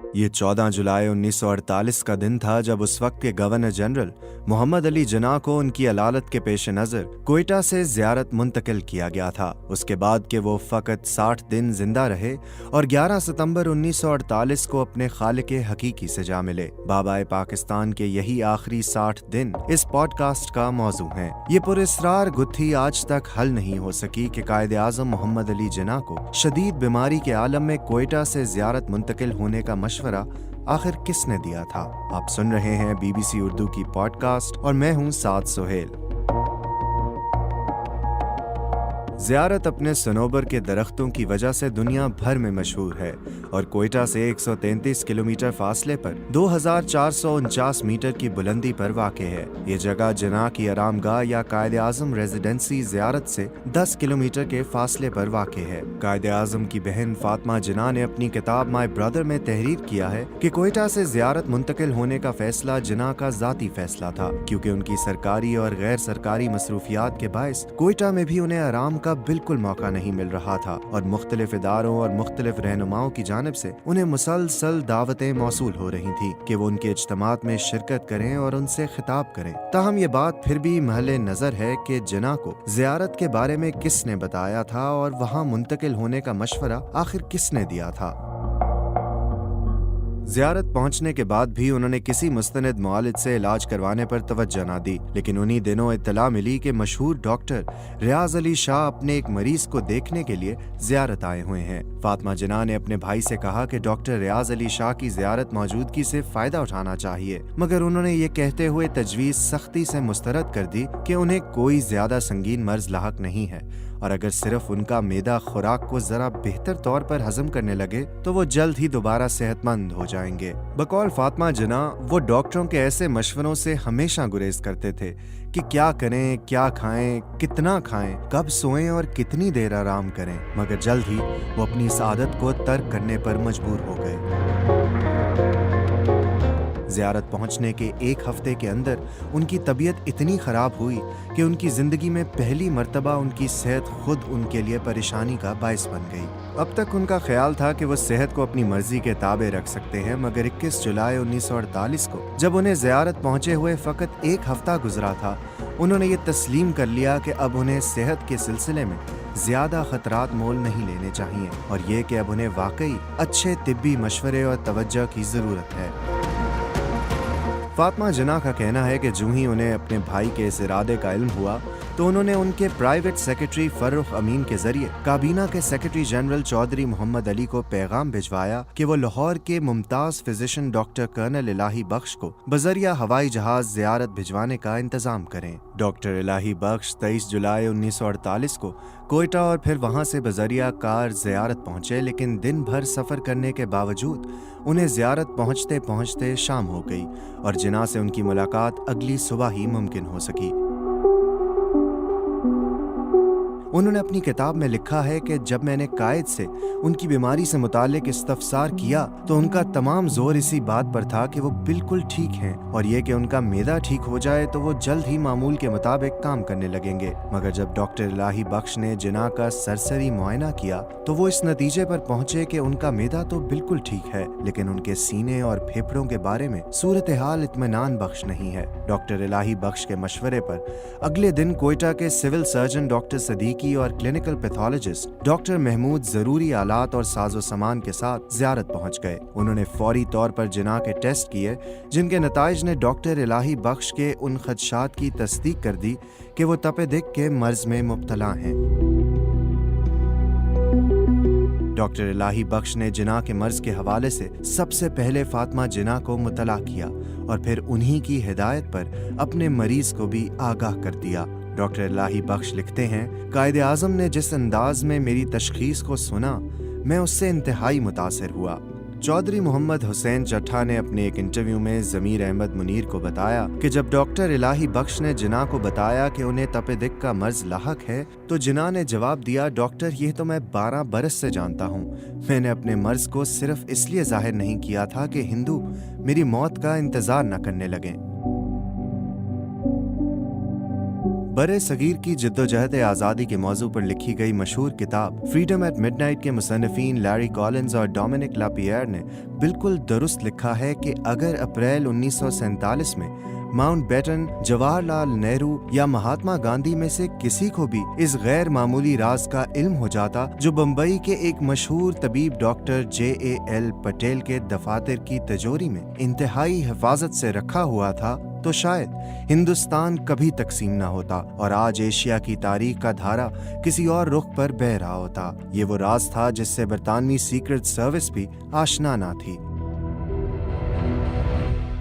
ये 14 जुलाई 1948 का दिन था जब उस वक्त के गवर्नर जनरल मोहम्मद अली जिन्ना को उनकी अदालत के पेश नज़र कोयटा से ज़ियारत मुंतकिल किया गया था। उसके बाद के वो फ़कत 60 दिन जिंदा रहे और 11 सितंबर 1948 को अपने खालिक हकीकी से जा मिले। बाबाए पाकिस्तान के यही आखिरी 60 दिन इस पॉडकास्ट का मौजू हैं। ये पुरस्रार गुत्थी आज तक हल नहीं हो सकी कि कायदे आज़म मोहम्मद अली जिन्ना को शदीद बीमारी के आलम में कोयटा से ज़ियारत मुंतकिल होने का मशवरा आखिर किसने दिया था। आप सुन रहे हैं BBC उर्दू की पॉडकास्ट और मैं हूं साद सोहेल। ज़ियारत अपने सनोबर के दरख्तों की वजह से दुनिया भर में मशहूर है और कोयटा से 133 किलोमीटर फासले पर 2449 मीटर की बुलंदी पर वाक़ है। ये जगह जिन्ना की आरामगाह या कायदे आज़म रेजिडेंसी ज़ियारत से 10 किलोमीटर के फासले पर वाक़ है। कायदे आज़म की बहन फातिमा जिन्ना ने अपनी किताब माई ब्रदर में तहरीर किया है कि कोयटा से ज़ियारत मुंतकिल होने का फैसला जिन्ना का ज़ाती फैसला था, क्योंकि उनकी सरकारी और गैर सरकारी मसरूफियात के बायस कोयटा में भी उन्हें आराम का बिल्कुल मौका नहीं मिल रहा था और मुख्तलिफ इदारों और मुख्तलिफ रहनुमाओं की जानिब से उन्हें मुसलसल दावतें मौसूल हो रही थी कि वो उनके इज्तिमात में शिरकत करें और उनसे खिताब करें। ताहम ये बात फिर भी महले नजर है कि जिन्ना को ज़ियारत के बारे में किसने बताया था और वहाँ मुंतकिल होने का मशवरा आखिर किसने दिया था। ज़ियारत पहुंचने के बाद भी उन्होंने किसी मुस्तनद मुआलिज से इलाज करवाने पर तवज्जो न दी, लेकिन उन्हीं दिनों इत्तला मिली कि मशहूर डॉक्टर रियाज अली शाह अपने एक मरीज को देखने के लिए ज़ियारत आए हुए हैं। फातिमा जिन्ना ने अपने भाई से कहा कि डॉक्टर रियाज अली शाह की ज़ियारत मौजूदगी से फ़ायदा उठाना चाहिए, मगर उन्होंने ये कहते हुए तजवीज़ सख्ती से मुस्तरद कर दी कि उन्हें कोई ज़्यादा संगीन मर्ज लाहक नहीं है और अगर सिर्फ उनका मेदा खुराक को जरा बेहतर तौर पर हजम करने लगे तो वो जल्द ही दोबारा सेहतमंद हो जाएंगे। बकौल फातिमा जिन्ना वो डॉक्टरों के ऐसे मशवरों से हमेशा गुरेज करते थे कि क्या करें, क्या खाएं, कितना खाएं, कब सोएं और कितनी देर आराम करें, मगर जल्द ही वो अपनी इस आदत को तर्क करने पर मजबूर हो गए। ज़ियारत पहुंचने के एक हफ्ते के अंदर उनकी तबीयत इतनी ख़राब हुई कि उनकी ज़िंदगी में पहली मर्तबा उनकी सेहत खुद उनके लिए परेशानी का बायस बन गई। अब तक उनका ख्याल था कि वो सेहत को अपनी मर्जी के ताबे रख सकते हैं, मगर 21 जुलाई 1948 को जब उन्हें ज़ियारत पहुंचे हुए फ़कत एक हफ्ता गुजरा था, उन्होंने ये तस्लीम कर लिया कि अब उन्हें सेहत के सिलसिले में ज़्यादा ख़तरात मोल नहीं लेने चाहिए और ये कि अब उन्हें वाकई अच्छे तिब्बी मशवरे और तवज्जो की ज़रूरत है। फातिमा जिन्ना का कहना है कि जूं ही उन्हें अपने भाई के इस इरादे का इल्म हुआ तो उन्होंने उनके प्राइवेट सेक्रेटरी फर्रुख अमीन के जरिए काबीना के सेक्रेटरी जनरल चौधरी मोहम्मद अली को पैगाम भिजवाया कि वो लाहौर के मुमताज़ फिजिशियन डॉक्टर कर्नल इलाही बख्श को बजरिया हवाई जहाज ज़ियारत भिजवाने का इंतजाम करें। डॉक्टर इलाही बख्श 23 जुलाई 1948 को कोयटा और फिर वहां से बजरिया कार ज़ियारत पहुंचे, लेकिन दिन भर सफ़र करने के बावजूद उन्हें ज़ियारत पहुंचते पहुंचते शाम हो गई और जिन्ना से उनकी मुलाकात अगली सुबह ही मुमकिन हो सकी। उन्होंने अपनी किताब में लिखा है कि जब मैंने कायद से उनकी बीमारी से मुताल्लिक इस्तफसार किया तो उनका तमाम जोर इसी बात पर था कि वो बिल्कुल ठीक हैं और ये कि उनका मेदा ठीक हो जाए तो वो जल्द ही मामूल के मुताबिक काम करने लगेंगे। मगर जब डॉक्टर इलाही बख्श ने जिन्ना का सरसरी मुआयना किया तो वो इस नतीजे पर पहुंचे कि उनका मेदा तो बिल्कुल ठीक है, लेकिन उनके सीने और फेफड़ों के बारे में सूरत हाल इत्मीनान बख्श नहीं है। डॉक्टर इलाही बख्श के मशवरे पर अगले दिन कोयटा के सिविल सर्जन डॉक्टर सदीकी और क्लिनिकल पैथोलॉजिस्ट डॉक्टर महमूद जरूरी आलात और साजो सामान के साथ ज़ियारत पहुंच गए। उन्होंने फौरी तौर पर जिन्ना के टेस्ट किए, जिनके नताइज ने डॉक्टर इलाही बख्श के उन खदशात की तस्दीक कर दी कि वो तपेदिक के मर्ज में मुब्तला हैं। डॉक्टर इलाही बख्श ने जिन्ना के मर्ज के हवाले से सबसे पहले फातिमा जिन्ना को मुतला किया और फिर उन्हीं की हिदायत पर अपने मरीज को भी आगाह कर दिया। डॉक्टर इलाही बख्श लिखते हैं, कायदे आज़म ने जिस अंदाज में मेरी तशखीस को सुना, मैं उससे इंतहाई मुतासिर हुआ। चौधरी मोहम्मद हुसैन चट्ठा ने अपने एक इंटरव्यू में ज़मीर अहमद मुनीर को बताया कि जब डॉक्टर इलाही बख्श ने जिन्ना को बताया कि उन्हें तपेदिक का मर्ज लाहक है तो जिन्ना ने जवाब दिया, डॉक्टर ये तो मैं 12 बरस से जानता हूँ। मैंने अपने मर्ज को सिर्फ इसलिए जाहिर नहीं किया था कि हिंदू मेरी मौत का इंतजार न करने लगें। बड़े सगीर की जद्दोजहद आज़ादी के मौजू पर लिखी गई मशहूर किताब फ्रीडम एट मिडनाइट के मुसन्निफीन लैरी कॉलिंस और डोमिनिक लापियर ने बिल्कुल दुरुस्त लिखा है कि अगर अप्रैल 1947 में माउंटबेटन, जवाहरलाल नेहरू या महात्मा गांधी में से किसी को भी इस गैर मामूली राज का इल्म हो जाता जो बम्बई के एक मशहूर तबीब डॉक्टर JAL पटेल के दफातर की तिजोरी में इंतहाई हिफाजत से रखा हुआ था, तो शायद हिंदुस्तान कभी तकसीम न होता और आज एशिया की तारीख का धारा किसी और रुख पर बह रहा होता। ये वो राज था जिससे बरतानवी सीक्रेट सर्विस भी आशना न थी।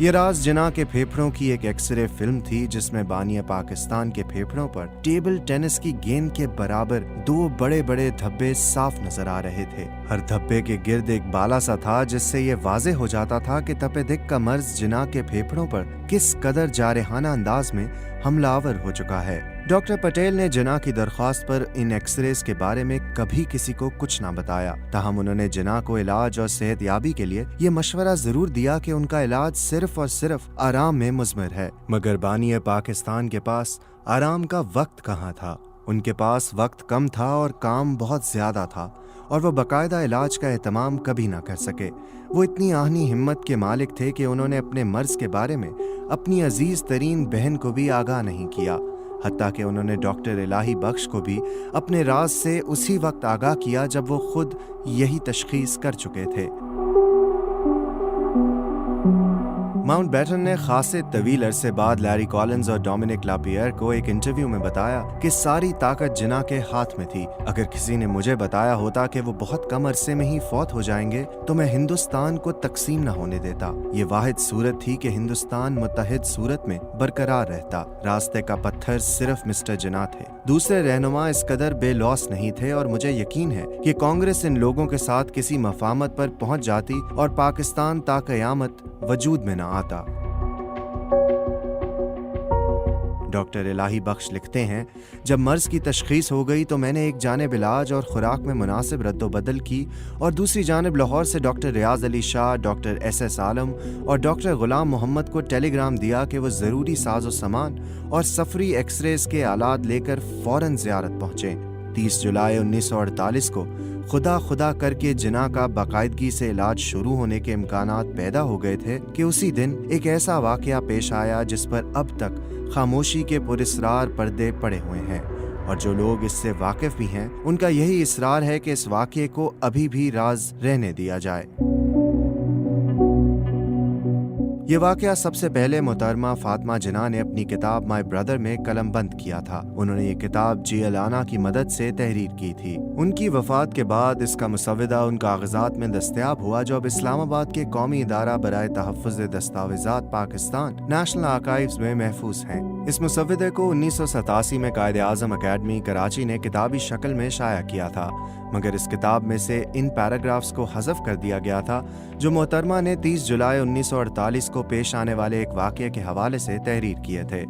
ये राज जिना के फेफड़ों की एक एक्सरे फिल्म थी जिसमें बानिया पाकिस्तान के फेफड़ों पर टेबल टेनिस की गेंद के बराबर 2 बड़े बड़े धब्बे साफ नजर आ रहे थे। हर धब्बे के गिर्द एक बाला सा था जिससे ये वाजे हो जाता था कि तपेदिक का मर्ज जिना के फेफड़ों पर किस कदर जारहाना अंदाज में हमलावर हो चुका है। डॉक्टर पटेल ने जिना की दरख्वास्त पर इन एक्सरेज के बारे में कभी किसी को कुछ ना बताया। ताहम उन्होंने जिना को इलाज और सेहतयाबी के लिए ये मशवरा जरूर दिया कि उनका इलाज सिर्फ और सिर्फ आराम में मुज़मर है। मगर बानिया पाकिस्तान के पास आराम का वक्त कहाँ था। उनके पास वक्त कम था और काम बहुत ज्यादा था और वो बाकायदा इलाज का एहतमाम कभी ना कर सके। वो इतनी आहनी हिम्मत के मालिक थे कि उन्होंने अपने मर्ज के बारे में अपनी अजीज तरीन बहन को भी आगाह नहीं किया। हत्ता कि उन्होंने डॉक्टर इलाही बख्श को भी अपने राज से उसी वक्त आगाह किया जब वो खुद यही तशखीस कर चुके थे। माउंटबेटन ने खासे तवील अरसे बाद लैरी कॉलिंस और डोमिनिक लापियर को एक इंटरव्यू में बताया कि सारी ताकत जिना के हाथ में थी। अगर किसी ने मुझे बताया होता कि वो बहुत कम अरसे में ही फौत हो जाएंगे तो मैं हिंदुस्तान को तकसीम न होने देता। ये वाहिद सूरत थी कि हिंदुस्तान मुत्तहिद सूरत में बरकरार रहता। रास्ते का पत्थर सिर्फ मिस्टर जिना थे। दूसरे रहनुमा इस कदर बेलौस नहीं थे और मुझे यकीन है कि कांग्रेस इन लोगों के साथ किसी मफाहमत पर पहुंच जाती और पाकिस्तान ता क़यामत वजूद में न आता। डॉक्टर इलाही बख्श लिखते हैं, जब मर्ज की तशखीस हो गई तो मैंने एक जानिब इलाज और खुराक में मुनासिब रद्दोबदल की और दूसरी जानिब लाहौर से डॉक्टर रियाज अली शाह, डॉक्टर SS आलम और डॉक्टर गुलाम मोहम्मद को टेलीग्राम दिया कि वो ज़रूरी साजो सामान और सफरी एक्सरेज के आलात लेकर फ़ौरन ज़ियारत पहुँचें। 30 जुलाई 1948 को खुदा करके जिना का बाकायदगी से इलाज शुरू होने के इम्कानात पैदा हो गए थे कि उसी दिन एक ऐसा वाक़या पेश आया जिस पर अब तक खामोशी के पुरस्रार पर्दे पड़े हुए हैं और जो लोग इससे वाकिफ भी हैं उनका यही इसरार है कि इस वाक़ये को अभी भी राज रहने दिया जाए। ये वाक़या सबसे पहले मोहतरमा फातिमा जिना ने अपनी किताब माय ब्रदर में कलमबंद किया था। उन्होंने ये किताब जियलाना की मदद से तहरीर की थी। उनकी वफात के बाद इसका मुसव्वदा उन कागजात में दस्तयाब हुआ जो अब इस्लामाबाद के कौमी इदारा बराए तहफ़्फ़ुज़ दस्तावेज़ात पाकिस्तान नेशनल आर्काइव्स में महफूज हैं। इस मुसव्वदे को 1987 में कायद-ए-आज़म अकेडमी कराची ने किताबी शक्ल में शाया किया था, मगर इस किताब में से इन पैराग्राफ्स को हज़फ कर दिया गया था जो मोहतरमा ने 30 जुलाई 1948 को पेश आने वाले एक वाक़ये के हवाले से तहरीर किए थे।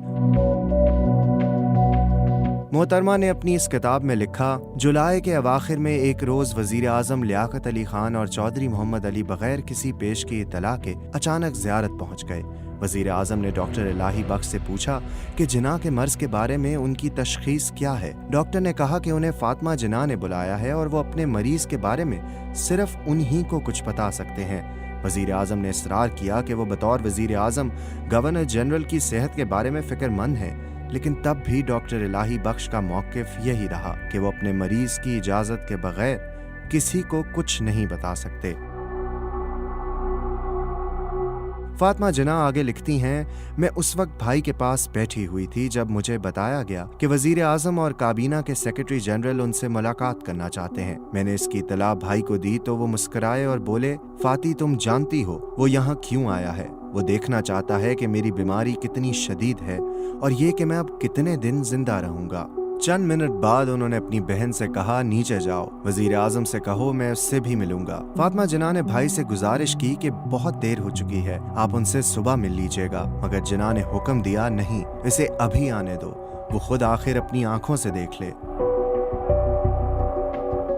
मोहतरमा ने अपनी इस किताब में लिखा, जुलाई के अवाखिर में एक रोज़ वज़ीर आज़म लियाकत अली खान और चौधरी मोहम्मद अली बगैर किसी पेश की इत्तला के अचानक ज़ियारत पहुँच गए। वज़ीर आज़म ने डॉक्टर इलाही बख्श से पूछा कि जिना के मर्ज के बारे में उनकी तशखीस क्या है। डॉक्टर ने कहा कि उन्हें फातिमा जिना ने बुलाया है और वो अपने मरीज के बारे में सिर्फ उन्हीं को कुछ बता सकते हैं। वज़ीर आज़म ने इसरार किया कि वो बतौर वज़ीर आज़म गवर्नर जनरल की सेहत के बारे में फ़िक्रमंद हैं, लेकिन तब भी डॉक्टर इलाही बख्श का मौक़िफ़ यही रहा कि वो अपने मरीज की इजाज़त के बगैर किसी को कुछ नहीं बता सकते। फातिमा जिना आगे लिखती हैं, मैं उस वक्त भाई के पास बैठी हुई थी जब मुझे बताया गया कि वज़ीर आज़म और काबीना के सेक्रेटरी जनरल उनसे मुलाकात करना चाहते हैं। मैंने इसकी इत्तला भाई को दी तो वो मुस्कुराए और बोले, फाती तुम जानती हो वो यहाँ क्यों आया है। वो देखना चाहता है कि मेरी बीमारी कितनी शदीद है और ये कि मैं अब कितने दिन जिंदा रहूंगा। चंद मिनट बाद उन्होंने अपनी बहन से कहा, नीचे जाओ, वज़ीर आज़म से कहो मैं उससे भी मिलूंगा। फातिमा जिना ने भाई से गुजारिश की कि बहुत देर हो चुकी है, आप उनसे सुबह मिल लीजिएगा, मगर जिना ने हुक्म दिया, नहीं, इसे अभी आने दो, वो खुद आखिर अपनी आंखों से देख ले।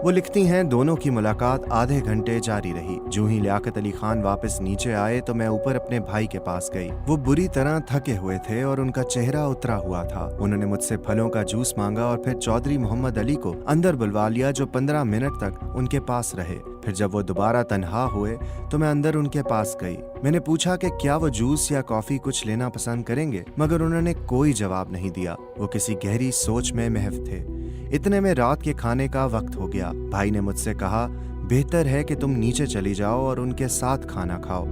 वो लिखती हैं, दोनों की मुलाकात आधे घंटे जारी रही। जो ही लियाकत अली खान वापस नीचे आए तो मैं ऊपर अपने भाई के पास गई। वो बुरी तरह थके हुए थे और उनका चेहरा उतरा हुआ था। उन्होंने मुझसे फलों का जूस मांगा और फिर चौधरी मोहम्मद अली को अंदर बुलवा लिया, जो 15 मिनट तक उनके पास रहे। फिर जब वो दोबारा तन्हा हुए तो मैं अंदर उनके पास गई। मैंने पूछा कि क्या वो जूस या कॉफी कुछ लेना पसंद करेंगे, मगर उन्होंने कोई जवाब नहीं दिया। वो किसी गहरी सोच में महव थे। इतने में रात के खाने का वक्त हो गया। भाई ने मुझसे कहा, बेहतर है कि तुम नीचे चली जाओ और उनके साथ खाना खाओ।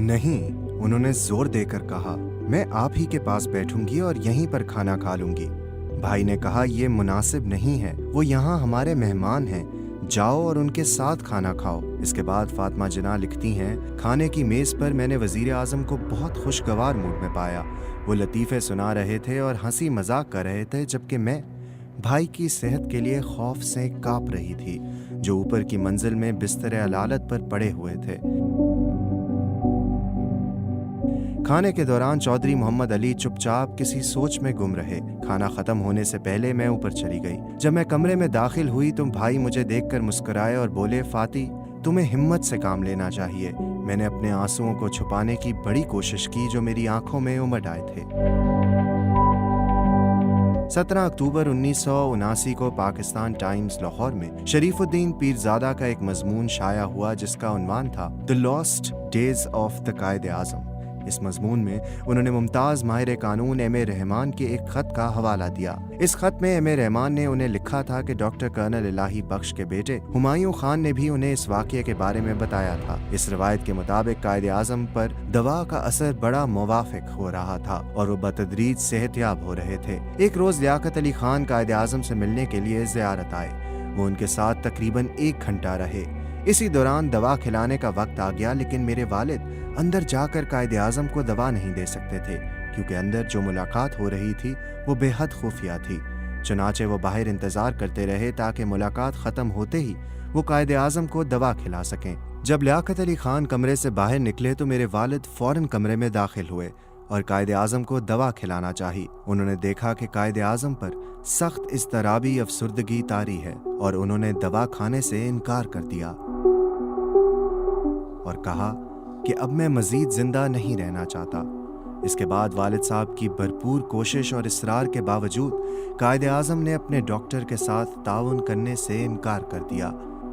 नहीं, उन्होंने जोर देकर कहा, मैं आप ही के पास बैठूंगी और यहीं पर खाना खा लूंगी। भाई ने कहा, ये मुनासिब नहीं है, वो यहाँ हमारे मेहमान हैं, जाओ और उनके साथ खाना खाओ। इसके बाद फातिमा जिना लिखती हैं, खाने की मेज पर मैंने वजीर आजम को बहुत खुशगवार मूड में पाया। वो लतीफ़े सुना रहे थे और हंसी मजाक कर रहे थे, जबकि मैं भाई की सेहत के लिए खौफ से कांप रही थी, जो ऊपर की मंजिल में बिस्तर अलालत पर पड़े हुए थे। खाने के दौरान चौधरी मोहम्मद अली चुपचाप किसी सोच में गुम रहे। खाना खत्म होने से पहले मैं ऊपर चली गई। जब मैं कमरे में दाखिल हुई तो भाई मुझे देखकर मुस्कुराए और बोले, फाती, तुम्हें हिम्मत से काम लेना चाहिए। मैंने अपने आंसुओं को छुपाने की बड़ी कोशिश की जो मेरी आंखों में उमड़ आए थे। 17 अक्टूबर 1979 को पाकिस्तान टाइम्स लाहौर में शरीफुद्दीन पीरजादा का एक मजमून शाया हुआ, जिसका उन्वान था the lost days of the कायदे आजम। इस मजमून में उन्होंने मुमताज माहिर कानून एम ए रहमान के एक खत का हवाला दिया। इस खत में एम ए रहमान ने उन्हें लिखा था कि डॉक्टर कर्नल इलाही बख्श के बेटे हुमायूं खान ने भी उन्हें इस वाक़ये के बारे में बताया था। इस रवायत के मुताबिक कायदे आजम पर दवा का असर बड़ा मुवाफिक हो रहा था और वो बतदरीज सेहतयाब हो रहे थे। एक रोज लियाकत अली खान कायदे आजम से मिलने के लिए ज़ियारत आए। वो उनके साथ तकरीबन 1 घंटा रहे। इसी दौरान दवा खिलाने का वक्त आ गया, लेकिन मेरे वालिद अंदर जाकर कायदे आजम को दवा नहीं दे सकते थे, क्योंकि अंदर जो मुलाकात हो रही थी वो बेहद खुफिया थी। चुनाचे वो बाहर इंतजार करते रहे ताकि मुलाकात ख़त्म होते ही वो कायदे आजम को दवा खिला सकें। जब लियाकत अली खान कमरे से बाहर निकले तो मेरे वालिद फौरन कमरे में दाखिल हुए और कायदे आजम को दवा खिलाना चाही। उन्होंने देखा कि कायदे आजम पर सख्त इज़्तिराबी अफसुर्दगी तारी है और उन्होंने दवा खाने से इनकार कर दिया और कहा कि अब मैं मजीद जिंदा नहीं रहना चाहता। इसके बाद वालिद साहब की भरपूर कोशिश और इसरार के बावजूद कायदे आजम ने अपने डॉक्टर के साथ ताउन करने से इनकार कर दिया।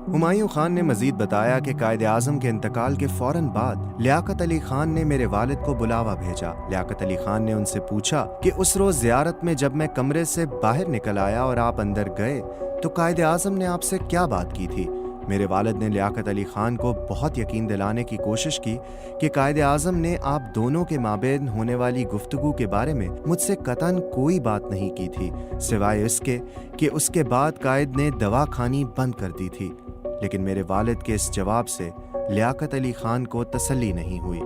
हुमायूं खान ने मजीद बताया कि कायदे आजम के इंतकाल के फौरन बाद लियाकत अली खान ने मेरे वालिद को बुलावा भेजा। लियाकत अली खान ने उनसे पूछा कि उस रोज ज़ियारत में जब मैं कमरे से बाहर निकल आया और आप अंदर गए तो कायदे आजम ने आपसे क्या बात की थी। मेरे वालिद ने लियाकत अली खान को बहुत यकीन दिलाने की कोशिश की कि कायदे आजम ने आप दोनों के माबेन होने वाली गुफ्तगू के बारे में मुझसे कतन कोई बात नहीं की थी, सिवाय इसके कि उसके बाद कायद ने दवा खानी बंद कर दी थी। लेकिन मेरे वालिद के इस जवाब से लियाकत अली खान को तसल्ली नहीं हुई।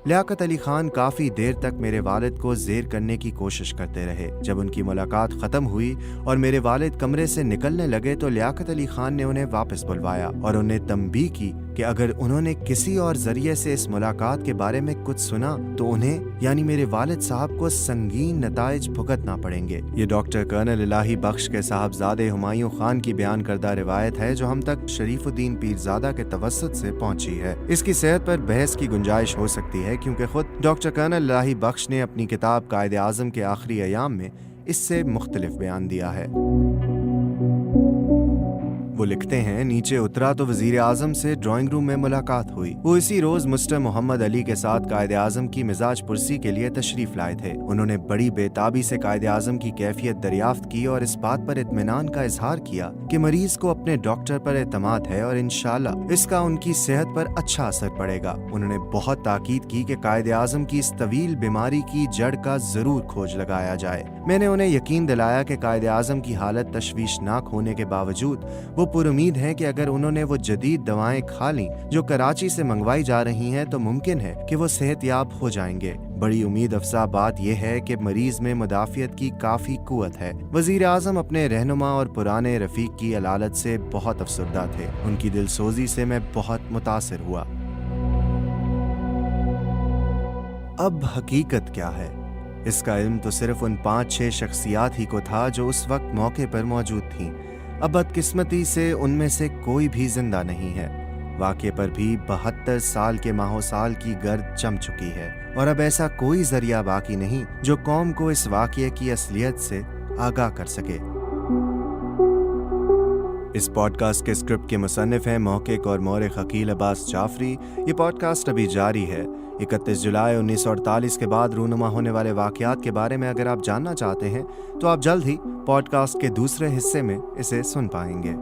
लियाकत अली खान काफ़ी देर तक मेरे वालिद को ज़ेर करने की कोशिश करते रहे। जब उनकी मुलाकात ख़त्म हुई और मेरे वालिद कमरे से निकलने लगे तो लियाकत अली खान ने उन्हें वापस बुलवाया और उन्हें तंबीह की कि अगर उन्होंने किसी और ज़रिए से इस मुलाकात के बारे में कुछ सुना तो उन्हें यानी मेरे वालिद साहब को संगीन नताइज भुगतना पड़ेंगे। ये डॉक्टर कर्नल इलाही बख्श के साहबजादे हुमायूं खान की बयान करदा रिवायत है, जो हम तक शरीफुद्दीन पीरजादा के तवस्सुत से पहुंची है। इसकी सेहत पर बहस की गुंजाइश हो सकती है, क्योंकि खुद डॉक्टर कर्नल इलाही बख्श ने अपनी किताब कायदे आजम के आखिरी अयाम में इससे मुख्तलिफ बयान दिया है। वो लिखते हैं, नीचे उतरा तो वजीर आजम से ड्राइंग रूम में मुलाकात हुई। वो इसी रोज मिस्टर मोहम्मद अली के साथ कायदे आजम की मिजाज पुरसी के लिए तशरीफ लाए थे। उन्होंने बड़ी बेताबी से कायदे आजम की कैफियत दरियाफ्त की और इस बात पर इत्मीनान का इजहार किया कि मरीज को अपने डॉक्टर पर एतमाद है और इंशाअल्लाह इसका उनकी सेहत पर अच्छा असर पड़ेगा। उन्होंने बहुत ताकीद की कि कायदे आजम की इस तवील बीमारी की जड़ का जरूर खोज लगाया जाए। मैंने उन्हें यकीन दिलाया कि कायदे आजम की हालत तशवीशनाक होने के बावजूद वो पुरुमीद हैं कि अगर उन्होंने वो जदीद दवाएं खा लीं जो कराची से मंगवाई जा रही हैं तो मुमकिन है कि वो सेहतयाब हो जाएंगे। बड़ी उम्मीद अफजा बात यह है कि मरीज में मुदाफियत की काफी कुव्वत है। वजीर आजम अपने रहनुमा और पुराने रफीक की अलालत से बहुत अफसरदा थे। उनकी दिलसोजी से मैं बहुत मुतासिर हुआ। अब हकीकत क्या है? اس کا علم تو صرف ان 5-6 شخصیات ہی کو تھا جو اس وقت موقع پر موجود تھیں۔ اب بدقسمتی سے ان میں سے کوئی بھی زندہ نہیں ہے۔ واقعے پر بھی 72 سال کے ماہ و سال کی گرد جم چکی ہے، اور اب ایسا کوئی ذریعہ باقی نہیں جو قوم کو اس واقعے کی اصلیت سے آگاہ کر سکے۔ اس پوڈ کاسٹ کے اسکرپٹ کے مصنف ہیں محقق اور مورخ عقیل عباس جعفری۔ یہ پوڈ کاسٹ ابھی جاری ہے۔ 31 جولائی 1948 کے بعد رونما ہونے والے واقعات کے بارے میں اگر آپ جاننا چاہتے ہیں تو آپ جلد ہی پوڈ کاسٹ کے دوسرے حصے میں اسے سن پائیں گے۔